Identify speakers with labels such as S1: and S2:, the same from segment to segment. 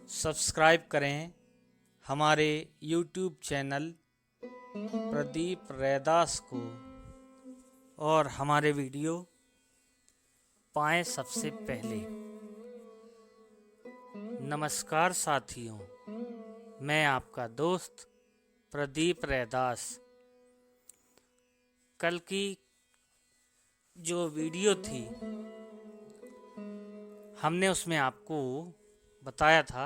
S1: Subscribe करें हमारे YouTube channel Pradeep Raidas को और हमारे वीडियो पाएं सबसे पहले। नमस्कार साथियों, मैं आपका दोस्त प्रदीप रैदास। कल की जो वीडियो थी हमने उसमें आपको बताया था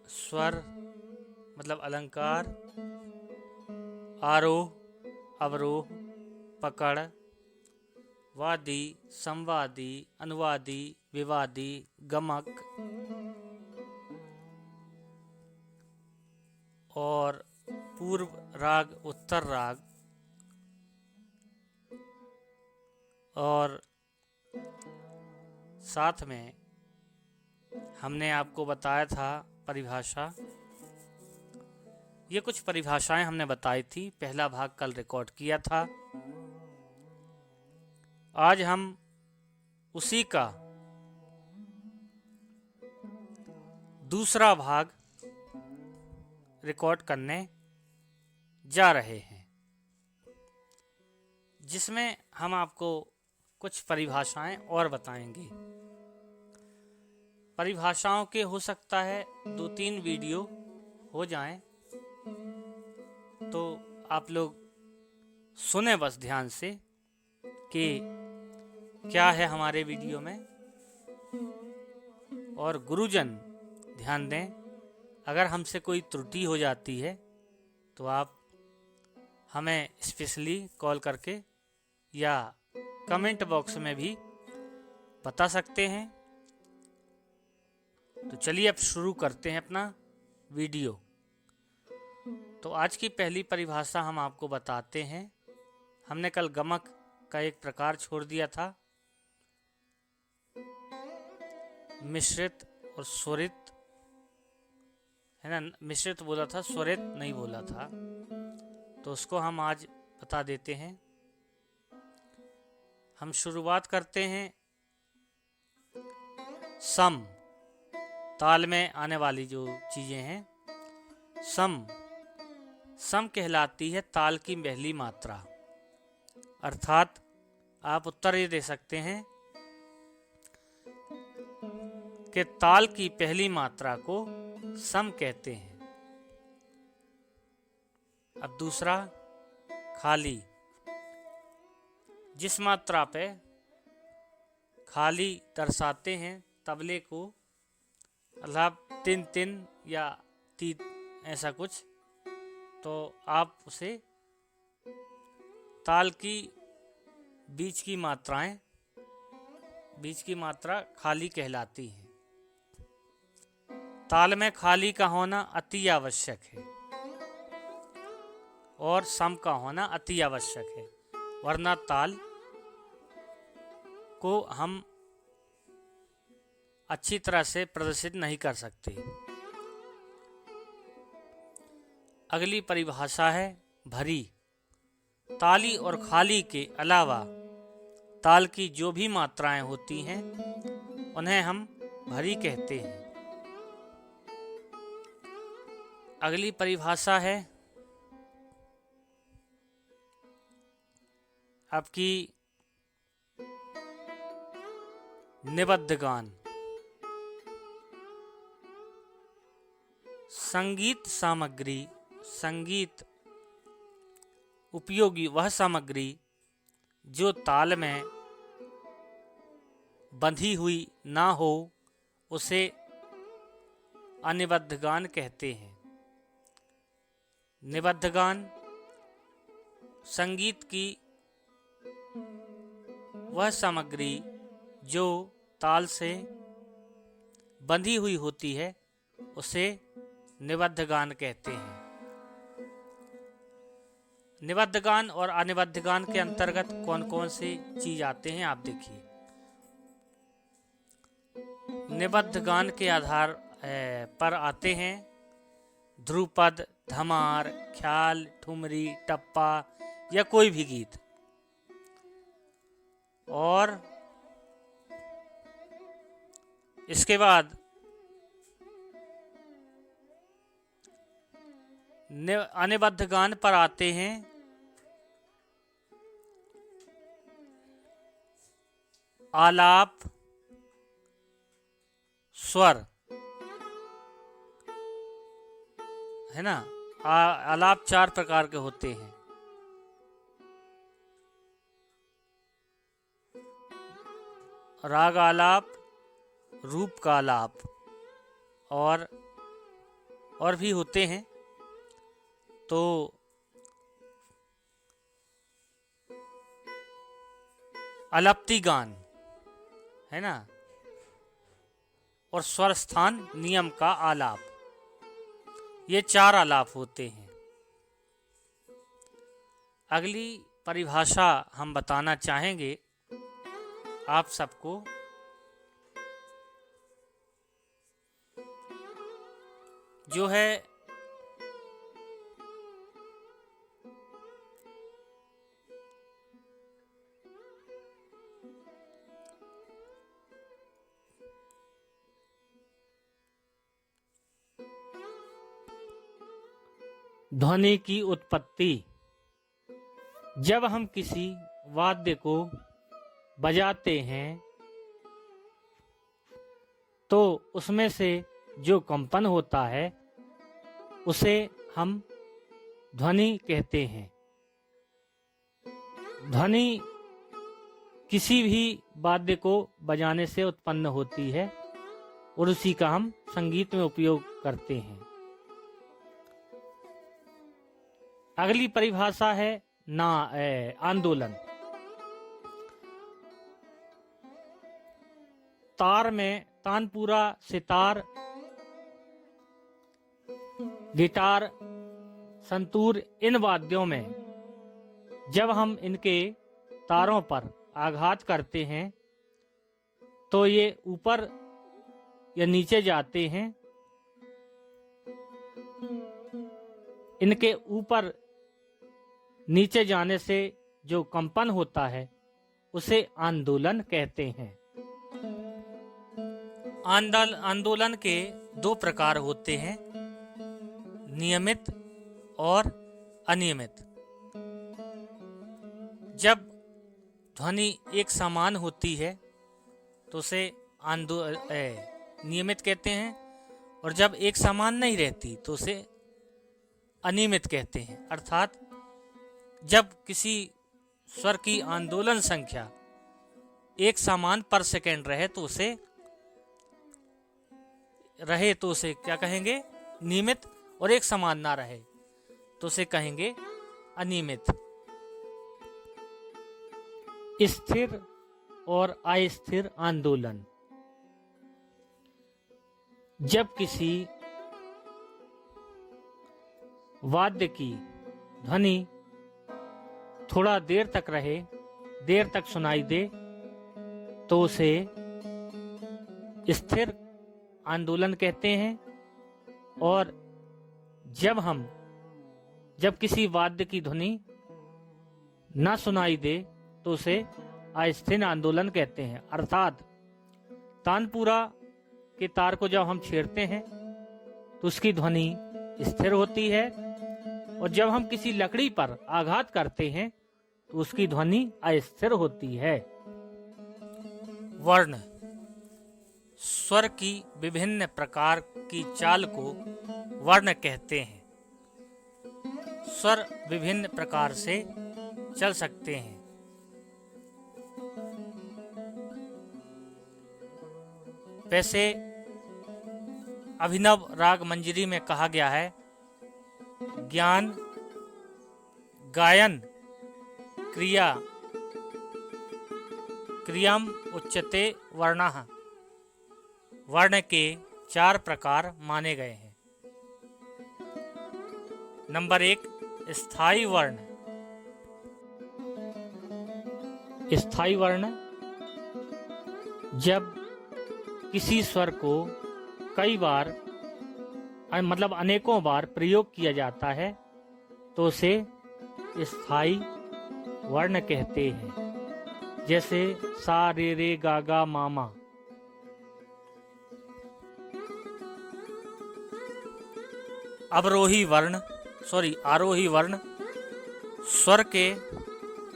S1: स्वर मतलब अलंकार, आरोह अवरोह, पकड़, वादी, संवादी, अनुवादी, विवादी, गमक और पूर्व राग, उत्तर राग और साथ में हमने आपको बताया था परिभाषा। ये कुछ परिभाषाएं हमने बताई थी, पहला भाग कल रिकॉर्ड किया था। आज हम उसी का दूसरा भाग रिकॉर्ड करने जा रहे हैं, जिसमें हम आपको कुछ परिभाषाएं और बताएंगे। परिभाषाओं के हो सकता है 2-3 वीडियो हो जाएं, तो आप लोग सुने बस ध्यान से कि क्या है हमारे वीडियो में, और गुरुजन ध्यान दें, अगर हमसे कोई त्रुटि हो जाती है तो आप हमें स्पेशली कॉल करके या कमेंट बॉक्स में भी बता सकते हैं। तो चलिए अब शुरू करते हैं अपना वीडियो। तो आज की पहली परिभाषा हम आपको बताते हैं। हमने कल गमक का एक प्रकार छोड़ दिया था, मिश्रित और स्वरित, है ना। मिश्रित बोला था, स्वरित नहीं बोला था, तो उसको हम आज बता देते हैं। हम शुरुआत करते हैं सम, ताल में आने वाली जो चीजें हैं। सम कहलाती है ताल की पहली मात्रा, अर्थात आप उत्तर ये दे सकते हैं कि ताल की पहली मात्रा को सम कहते हैं। अब दूसरा खाली, जिस मात्रा पे खाली दर्शाते हैं तबले को, मतलब तिन तिन या ती ऐसा कुछ, तो आप उसे ताल की बीच की मात्रा खाली कहलाती है। ताल में खाली का होना अति आवश्यक है और सम का होना अति आवश्यक है, वरना ताल को हम अच्छी तरह से प्रदर्शित नहीं कर सकते। अगली परिभाषा है भरी। ताली और खाली के अलावा ताल की जो भी मात्राएं होती हैं उन्हें हम भरी कहते हैं। अगली परिभाषा है आपकी निबद्ध गान। संगीत उपयोगी वह सामग्री जो ताल में बंधी हुई ना हो, उसे अनिबद्ध गान कहते हैं। निबद्ध गान संगीत की वह सामग्री जो ताल से बंधी हुई होती है, उसे निबद्ध गान कहते हैं। निबद्ध गान और अनिबद्ध गान के अंतर्गत कौन कौन सी चीज आते हैं आप देखिए। निबद्ध गान के आधार पर आते हैं ध्रुपद, धमार, ख्याल, ठुमरी, टप्पा या कोई भी गीत, और इसके बाद अनिबद्ध गान पर आते हैं। आलाप, स्वर, है ना। आलाप 4 प्रकार के होते हैं। राग आलाप, रूप का आलाप, और भी होते हैं। तो अलप्ति गान, है ना, और स्वर स्थान नियम का आलाप, ये 4 आलाप होते हैं। अगली परिभाषा हम बताना चाहेंगे आप सबको। जो है ध्वनि की उत्पत्ति। जब हम किसी वाद्य को बजाते हैं तो उसमें से जो कंपन होता है उसे हम ध्वनि कहते हैं। ध्वनि किसी भी वाद्य को बजाने से उत्पन्न होती है और उसी का हम संगीत में उपयोग करते हैं। अगली परिभाषा है आंदोलन। तार में तानपुरा, सितार, गिटार, संतूर, इन वाद्यों में जब हम इनके तारों पर आघात करते हैं तो ये ऊपर या नीचे जाते हैं। इनके ऊपर नीचे जाने से जो कंपन होता है उसे आंदोलन कहते हैं। आंदोलन के 2 प्रकार होते हैं, नियमित और अनियमित। जब ध्वनि एक समान होती है तो उसे नियमित कहते हैं, और जब एक समान नहीं रहती तो उसे अनियमित कहते हैं। अर्थात जब किसी स्वर की आंदोलन संख्या एक समान पर सेकेंड रहे तो उसे क्या कहेंगे, नियमित, और एक समान ना रहे तो उसे कहेंगे अनियमित। स्थिर और अस्थिर आंदोलन। जब किसी वाद्य की ध्वनि थोड़ा देर तक रहे, देर तक सुनाई दे, तो उसे स्थिर आंदोलन कहते हैं। और जब किसी वाद्य की ध्वनि ना सुनाई दे तो उसे अस्थिर आंदोलन कहते हैं। अर्थात तानपुरा के तार को जब हम छेड़ते हैं तो उसकी ध्वनि स्थिर होती है, और जब हम किसी लकड़ी पर आघात करते हैं तो उसकी ध्वनि अस्थिर होती है। वर्ण। स्वर की विभिन्न प्रकार की चाल को वर्ण कहते हैं। स्वर विभिन्न प्रकार से चल सकते हैं। वैसे अभिनव राग मंजरी में कहा गया है, ज्ञान, गायन, क्रिया, क्रियम उच्यते वर्णः। वर्ण के 4 प्रकार माने गए हैं। नंबर 1, स्थायी वर्ण। स्थायी वर्ण जब किसी स्वर को कई बार मतलब अनेकों बार प्रयोग किया जाता है तो उसे स्थायी वर्ण कहते हैं। जैसे सा रे रे गा गा मामा। अवरोही वर्ण। आरोही वर्ण स्वर के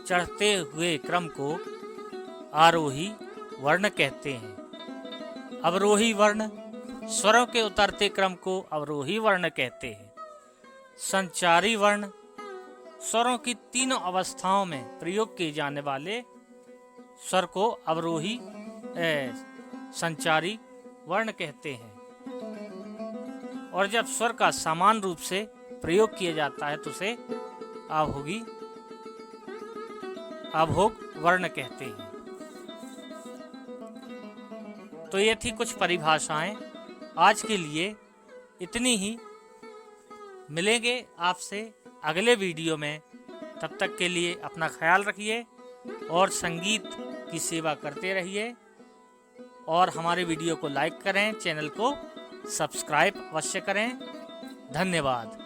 S1: चढ़ते हुए क्रम को आरोही वर्ण कहते हैं। अवरोही वर्ण स्वरों के उतरते क्रम को अवरोही वर्ण कहते हैं। संचारी वर्ण स्वरों की तीनों अवस्थाओं में प्रयोग किए जाने वाले स्वर को अवरोही संचारी वर्ण कहते हैं। और जब स्वर का समान रूप से प्रयोग किया जाता है तो उसे अभोग वर्ण कहते हैं। तो ये थी कुछ परिभाषाएं। आज के लिए इतनी ही। मिलेंगे आपसे अगले वीडियो में। तब तक के लिए अपना ख्याल रखिए और संगीत की सेवा करते रहिए। और हमारे वीडियो को लाइक करें, चैनल को सब्सक्राइब अवश्य करें। धन्यवाद।